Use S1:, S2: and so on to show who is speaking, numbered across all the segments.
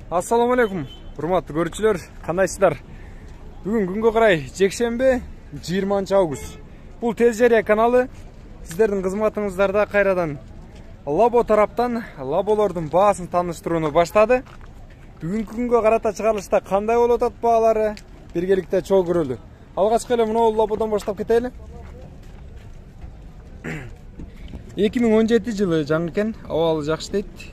S1: Assalamu алейкум, урматтуу көрүүчүлөр, кандайсыздар? Бүгүн күнгө карай жекшемби 20 август. Бул Тез Жарыя каналы сиздердин кызматыңыздарда кайрадан Labo тараптан лаболордун баасын тааныштырууну баштады. Бүгүнкү күнгө карата чыгарылышта кандай болуп атат баалары биргеликте чогуу көрөлү. Алгачкы эле мына лабодон баштап кетели. 2017 жылы жаңы экен, абалы жакшы дейт.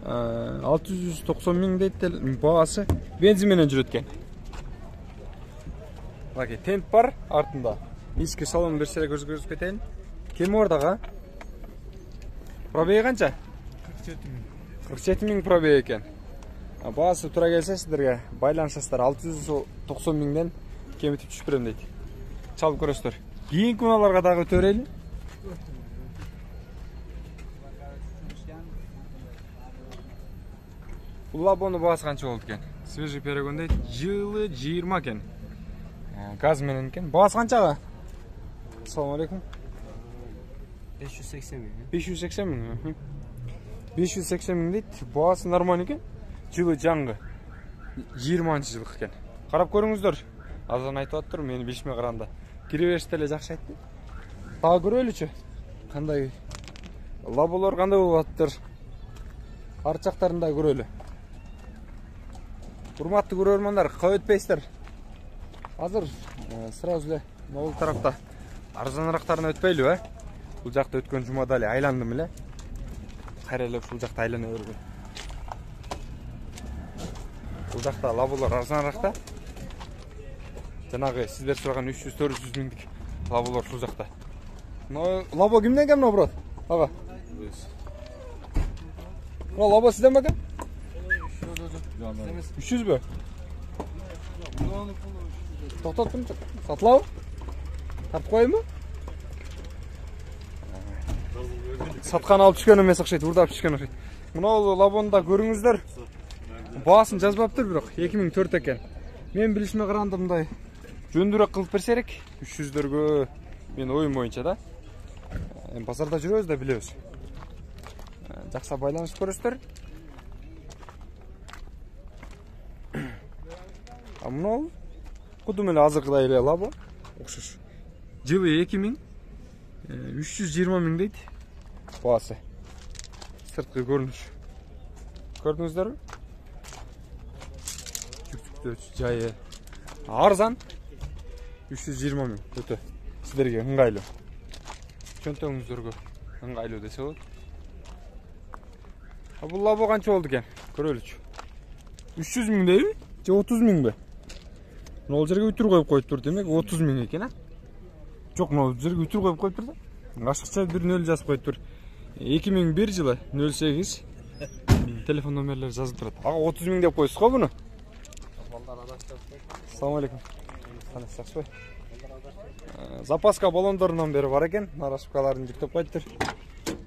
S1: 690 миң дейт баасы, бензин менен жүрөт экен. Баки тент бар артында. Ички салон бир сире көрсөтүп кетейин. Кем ордага? Пробеги канча? 47 миң пробеги экен. Баасы тура келсе сиздерге байланышасыздар. 690 миңден кемитип түшүп берем дейт. Чалып көрөсүздөр. Кийинки унааларга дагы өтө берели. Бул лабонун баасы канча болду экен? Свежий перегон дейт. Жылы 20 экен. Газ менен экен. Баасы канчага? Ассаламу алейкум.
S2: 580 миң.
S1: 580 миң. 580 миң дейт. Баасы нормаль экен. Жылы жаңы. 20 жылдык экен. Карап көрүңүздөр. Азан айтып аттыр, мени билишме караганда. Кире бериште эле жакшы айтты. Дагы көрөлүчү. Кандай лаболор кандай болуп аттыр? Ар жактарында көрөлү. Урматтуу көрөрмандар, кой өтпөйсүздөр. Азыр сразу эле могул тарапта арзанырактарына өтпөйлүбү, Бул жакта өткөн жумада эле айландым эле. Кайра эле ушул жакта айлана бергөн. Бул жакта лаболор арзаныракта. Жанагы сиздер сураган 300-400 миңдик лаболор ушул жакта. Лабо кимден экен, брат? Ага. Лабо сизден бекен? 300 бö? Токтоттум. Сатылабы? Тартып коюмбу? Саткан алып түшкөн эмес окшойт, урдап түшкөн окшойт. Мына лабонда көрүңүздөр. Баасын жазбаптыр, бирок 2004 экен. Мен билишме караганда мындай жөндүрөөк кылып берсе керек. 300дөргө мен оюм боюнча да. Базарда жүрөбүз да билебиз. Жакса байланышып көрөсүздөр. Мына кудум эле азыркыдай эле лабо окшош. Жылы 2000, 320 миң дейт баасы. Сырткы көрүнүш. Көрдүңүздөрбү? Жүктүктө жайы арзан. 320 миң өтө сиздерге ыңгайлуу. Чөнтөгүңүздөргө ыңгайлуу десе болот. Бул лабо канча болду экен? Көрөлүчү. 300 миң дейби? Же 30 миңби? Мына жерге үтүр коюп коюптур, демек 30 миң экен, а? Жок, мына жерге үтүр коюп коюптур да. Ашыкча бир нөл жазып коюптур. 2001 жылы 08 телефон номерлери жазып турат. Ага 30 миң деп коюсуз го буну? Ассаламу алейкум. Канасызбы? Запаска баллондорунан бери бар экен. Нарашкаларын жүктөп коюптур.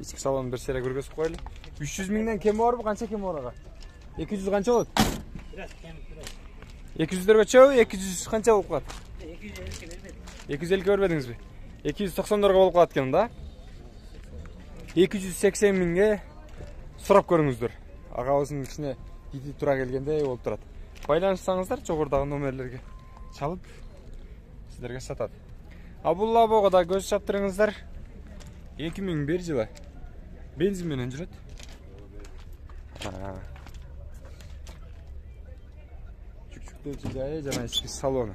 S1: Ички салонун бир сере көргөзүп коелу. 300 миңден кем барбы? Канча кем бар ага? 200 канча болот? 200дөргө чөбү, 200 канча болуп калат? 250 көрбөдүңүзбү? 290дорго болуп калат экен да. 280 миңге сурап көрүңүздөр. Агабыздын кичине диди тура келгенде болуп турат. Байланышсаңыздар, жогорудагы номерлерге чалып сиздерге сатат. Бул лабого да көз чаптырыңыздар. 2001 жылы бензин менен жүрөт. Жайы жана ички салону.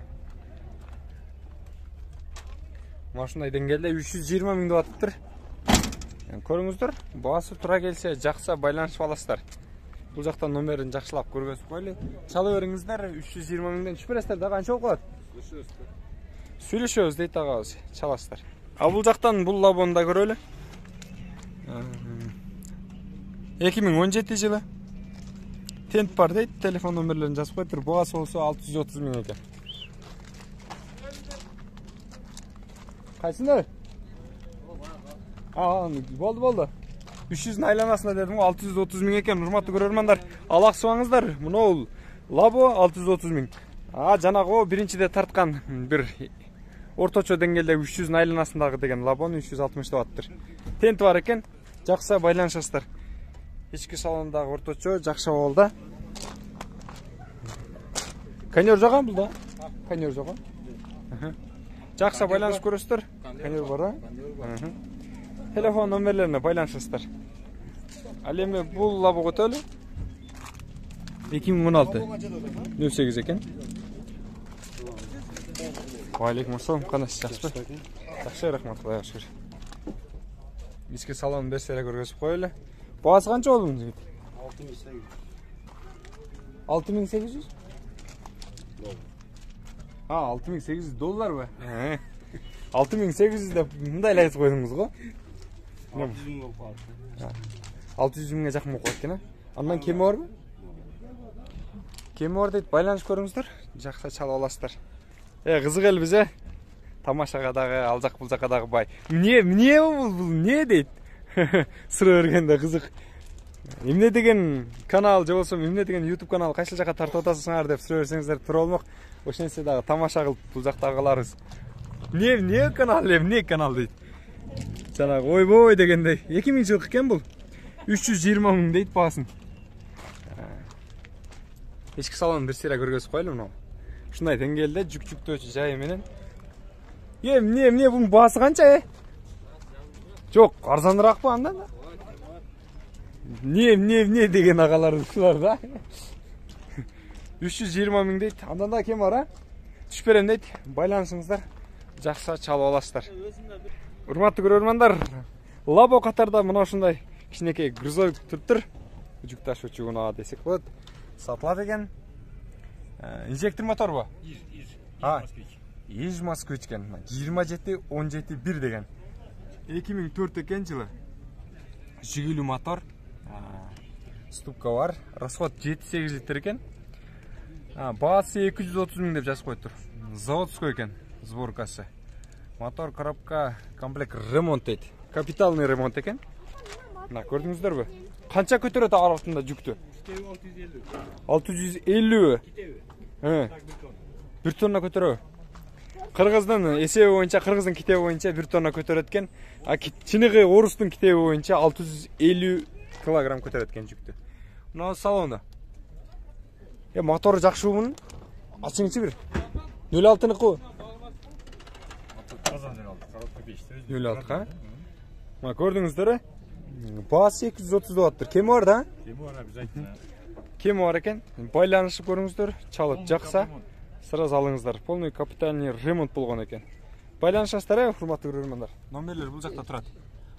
S1: Машинай деңгээлде 320 миң деп атыптыр. Көрүңүздөр, баасы тура келсе, жакса байланышып аласыздар. Бул жактан номерин жакшылап көргөзүп коелу. Чала бериңиздер, 320 миңден түшүп бересиздер да, канча болуп калат? Сүйлөшөбүз дейт агабыз, чаласыздар. Бул жактан бул лабону да көрөлү. 2017 жылы тент бар дейт, телефон номерлерин жазып коюптур. Баасы болсо 630 миң экен. Кайсында? Болду. 300 айланасында дедим го, 630 миң экен. Урматтуу көрөрмандар, алаксыбаңыздар. Мына бул лабо 630 миң. Жанагы биринчиде тарткан бир орточо деңгээлдеги 300 айланасындагы деген лабону 360 деп аттыр. Тент бар экен. Жакса байланышасыздар. Ички салондагы орточо жакшы болду. Конер жаған бұл да? Конер жаған. Жақсы байланышып көресіздер. Конер бар да? Телефон номерлеріне байланышасыздар. Ал эми бул лабо көтөлү 2016 08 экен. Алейкум ассалам, кандайсыз, жакшысызбы? Жакшы, рахмат, Кудайга шүгүр. Ички салонун берселер көргөзүп коелу. Баасы канча болду жигит? 6800. 6800 долларбы? 6800 деп мындай эле айтып койдуңуз го. 600 миң болуп калды. 600 миңге жакын болуп калат экен, а? Андан кеми барбы? Кеми бар дейт, байланыш көрүңүздөр. Жакшы чалып аласыздар. Кызык эл биз, тамашага дагы, ал жак бул жака дагы бай. Эмне бул не дейт? Сыра бергенде кызык. Эмне деген канал же болсо эмне деген YouTube канал кайсы жака тартып атасыңар деп сурап берсеңиздер туура болмок. Ошон нерсе дагы тамаша кылып бул жактагыларыбыз. Не канал дейт. Жанагы ойбой дегендей 2000 жылкы экен бул. 320 миң дейт баасын. Ички салонун бир сыйра көргөзүп коелу мына. Ушундай деңгээлде жүк-жүктөөчү жайы менен. Эмне бунун баасы канча? Жок, арзаныраакпы андан да? Не деген агалар ушулар да. 320 миң дейт. Андан да кем бар, а? Түшүп берем дейт. Байланышыңыздар. Жакшы чалып аласыздар. Урматтуу көрөрмандар, лабо катарда мына ушундай кичинекей грузовик туруптур. Жүк ташуучу унаа десек болот. Сатылат экен. Инжектор моторбу? Иж Москвич экен. 27-17-1 деген. 2004 экен жылы. Жигүлүү мотор. Ступка бар. Расход 7-8 литр экен. Баасы 230 миң деп жазып коюптур. Заводской экен, сборкасы. Мотор, коробка, комплект ремонт дейт. Капиталный ремонт экен. Мына көрдүңүздөрбү? Канча көтөрөт артында жүктү? 650. Бир тонна көтөрөбү. Кыргыздын эсеби боюнча, кыргыздын китеби боюнча 1 тонна көтөрөт экен. Чыныгы орустун китеби боюнча 650 килограмм көтөрөт экен жүктү. Мына салонда. Мотору жакшы мунун. Ачыңчы бир. 06-ныкы. 06-ка. Мына көрдүңүздөр, баасы 230 болуптур. Кеми бар да? Кеми бар обязательно. Кеми бар экен. Байланышып көрүңүздөр, чалып жакса, сразу алыңыздар. Полный капитальный ремонт болгон экен. Байланышасыздар, урматтуу көрөрмандар. Номерлер бул жакта турат.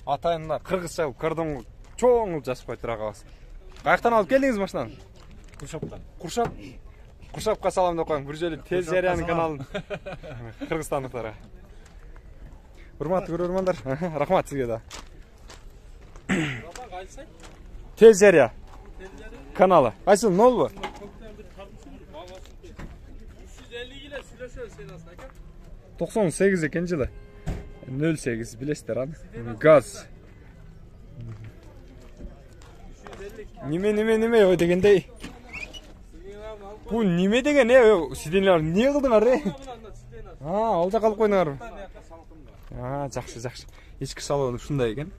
S1: Атайында кыргызча кордон чоң жазып коюптур агабыз. Каяктан алып келдиңиз машинаны? Куршап. Куршапка салам деп коюң. Бир жолу Тез Жарыянын каналын кыргызстандыктарга. Урматтуу көрөрмандар, рахмат сизге да. Тез Жарыя каналы. Кайсы нолбу? 98 экен жылы. 08 билесиздер аны. Газ. Неме ой дегендей. Бу неме деген сиденлер не кылдыңар? Ал жака алып койдуңар. Жакшы. Ички салон ушундай экен.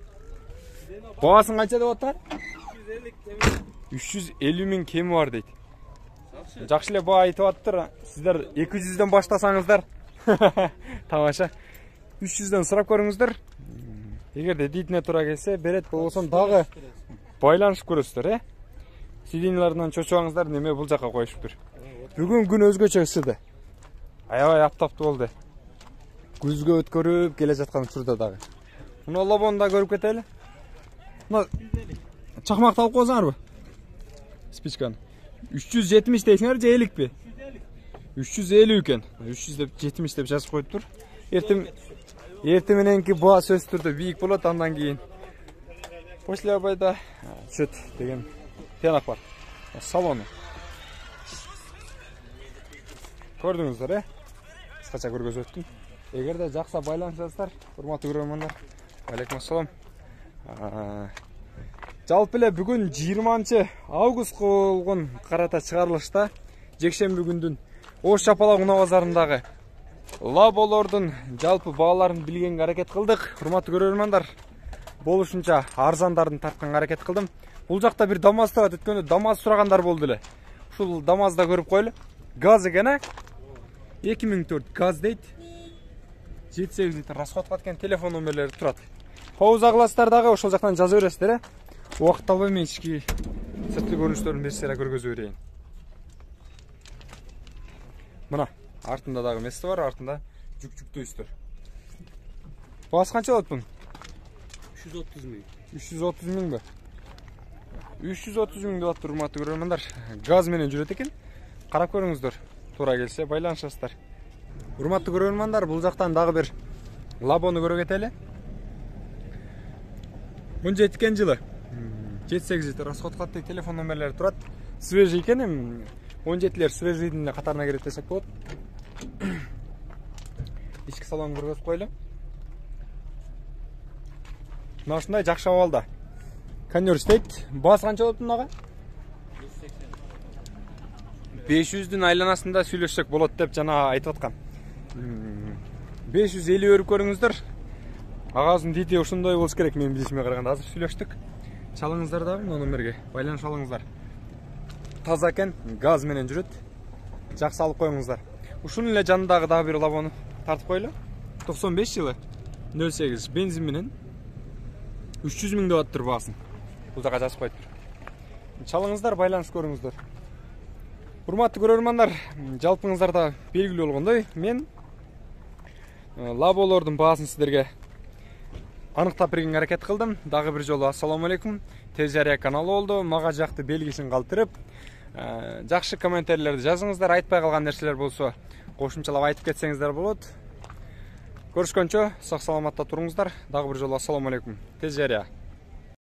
S1: Баасын канча деп атат? 350 миң кеми бар дейт. Жакшы эле баа айтып аттыр. Сиздер 200дөн баштасаңыздар. Тамаша. 300дөн сурап көрүңүздөр. Эгерде дитине туура келсе, берет болсо дагы байланышып көрөсүздөр, Сиденлерден чочуңуздар неме бул жака коюшуптур. Бүгүн күн өзгөчө ысыды. Аябай аптаптуу болду. Күзгө өткөрүп келе жаткан учурда дагы. Муну лобону да көрүп кетели. Мына чакмакты алып койсоңарбы? Спичканы. 370 дейсиңер же 50пи? 350 экен. 370 деп жазып коюптур. Эртең мененки баа сөзсүз түрдө бийик болот, андан кийин после обеда чөт деген тыянак бар. Салону. Көрдүңүздөр, кыскача көргөзүп өттүм. Эгерде жакса байланышасыздар, урматтуу көрөрмандар. Алейкум ассалам. Жалпы эле бүгүн 20 августка болгон карата чыгарылышта жекшемби күндүн Ош Чапалак унаа базарындагы лаболордун жалпы бааларын билгенге аракет кылдык. Урматтуу көрөрмандар, болушунча арзандарын тартканга аракет кылдым. Бул жакта бир ДАМАЗ турат, өткөндө ДАМАЗ сурагандар болду эле. Ушул ДАМАЗды көрүп коелу. Gaz eкен, 2004 газ дейді. 7-8 литр расход қылатын телефон номерлері тұрады. Пауза қыласыздардағы ошол жақтан жаза бересіздер. Уақыт албай мен ішкі сыртқы көріністерін берсіздер көргөзіп берейін. Мына артында дағы месті бар, артында жүк-жүктейсіздер. Бағасы қанша болады бұның?
S2: 330 мың.
S1: 330 мың ба? 330 мың деп жатыр, урматтуу көрөрмандар. Газ менен жүрөт экен. Карап көрүңүздөр. Туура келсе байланышасыздар. Урматтуу көрөрмандар, бул жактан дагы бир лабону көрө кетели. 17 жылы 7-8 литр расход кылат дейт, телефон номерлери турат. Свежий экен, 17лер свежийдин катарына кирет десек болот. Ички салонун көргөзүп коелу. Мына ушундай жакшы абалда. Конер істейт. Баасы канча болот мунага? 500-дün айланасында сүйлөшсөк болот деп жана айтып аткан. 550 өрүп көрүңүздөр. Агазын дити ушундай болуш керек, мен билишиме караганда. Азыр сүйлөштүк. Чалыңыздар дагы мына номерге байланыша алыңыздар. Таза экен, газ менен жүрөт. Жакшы алып коюңуздар. Ушунун эле жанындагы дагы бир лабону тартып коелу. 95 жылы 08 бензин менен 300 мың деп аттыр баасын. Бул жака жазып коюптур. Чалыңыздар, байланышып көрүңүздөр. Урматтуу көрөрмандар, жалпыңыздарда белгилүү болгондой, мен лаболордун баасын сиздерге аныктап бергенге аракет кылдым. Дагы бир жолу ассаламу алейкум. Тез жарыя каналы болду. Мага жакты белгисин калтырып, жакшы комментарийлерди жазыңыздар. Айтпай калган нерселер болсо, кошумчалап айтып кетсеңиздер болот. Көрүшкөнчө сак саламатта туруңуздар. Дагы бир жолу ассаламу алейкум. Тез жарыя.